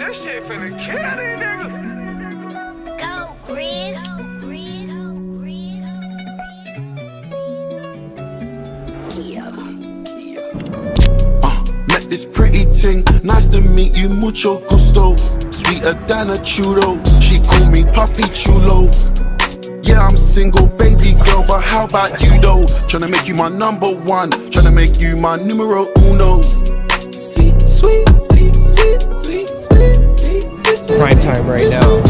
This shit finna kill these niggas. Go, Chris. Met this pretty ting, nice to meet you, mucho gusto. Sweeter than a churro, she call me Papi Chulo. Yeah, I'm single, baby girl, but how about you though? Tryna make you my number one, tryna make you my numero uno. Sweet, sweet, sweet, sweet, sweet, sweet, sweet. Prime time right now.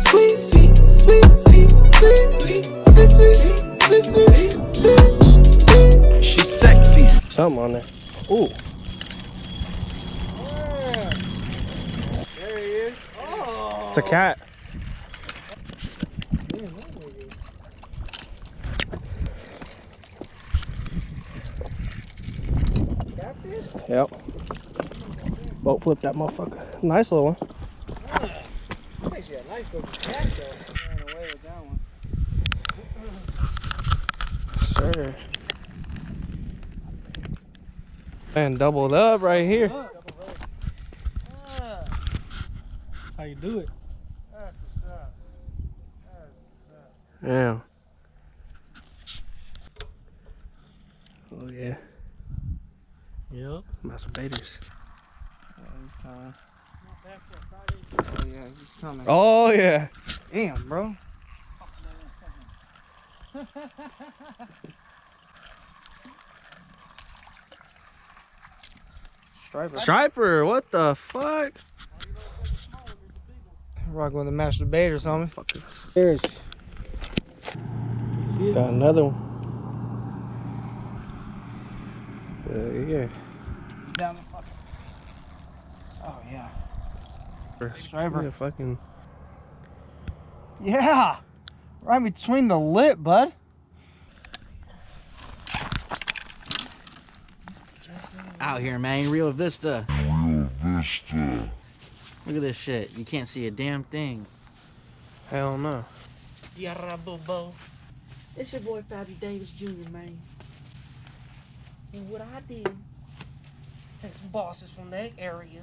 Sweet, sweet, sweet, sweet, sweet, sweet, sweet, sweet, sweet. She's sexy. Something on there. Ooh. There he is. Oh. It's a cat. Yep. Boat flip that motherfucker. Nice little one. Actually, a nice little cat though. Ran away with that one. Sir. Man, doubled up right here. That's how you do it. That's what's up. Yeah. Oh yeah. Yep. Masturbators. Oh yeah, he's coming. Oh yeah. Damn, bro. Striper, what the fuck? Rocking with the masturbator or something. Fucking There's. got another one. Yeah. Down the fucking. Oh yeah. Striper. Yeah, fucking. Yeah. Right between the lip, bud. Out here, man. Rio Vista. Look at this shit. You can't see a damn thing. Hell no. Yarra-bo-bo. It's your boy Fabi Davis Jr., man. And what I did, take some bosses from that area.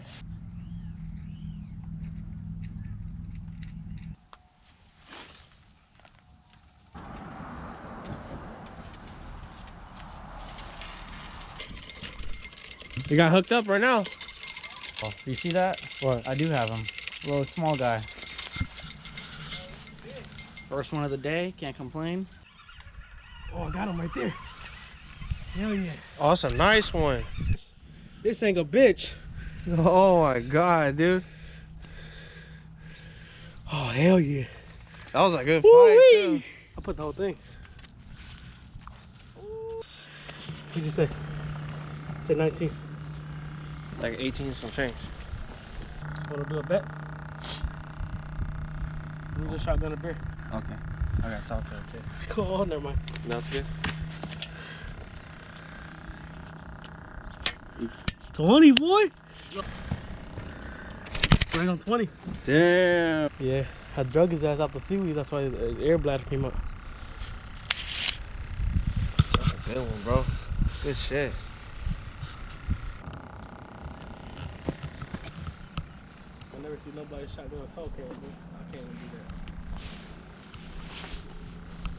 You got hooked up right now. Oh, you see that? What? I do have him. Little small guy. First one of the day. Can't complain. Oh, I got him right there. Hell yeah. Oh, that's a nice one. This ain't a bitch. Oh my god, dude. Oh, hell yeah. That was a good fight, too. I put the whole thing. What'd you say? I said 19. Like 18 some change. Wanna do a bet? Who's a shotgun or beer? Okay. I gotta talk to him too. Cool, never mind. No, it's good. 20, boy. Right on 20. Damn. Yeah, I drug his ass out the seaweed. That's why his air bladder came up. That's a good one, bro. Good shit. I never see nobody shotgun a toe can, bro. I can't even do that.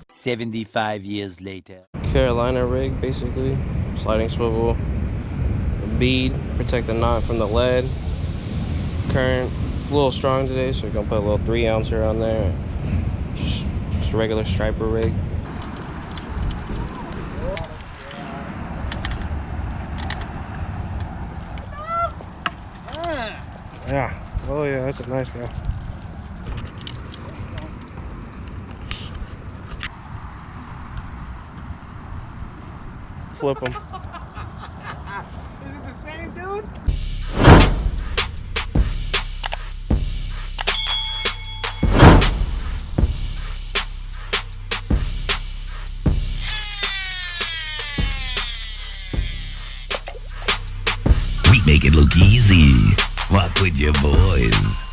75 years later. Carolina rig, basically. Sliding swivel. A bead, protect the knot from the lead. Current, a little strong today, so we're gonna put a little 3 ouncer on there. Just a regular striper rig. Yeah. Oh yeah, that's a nice guy. Flip him. Is it the same dude? We make it look easy. Walk with your boys.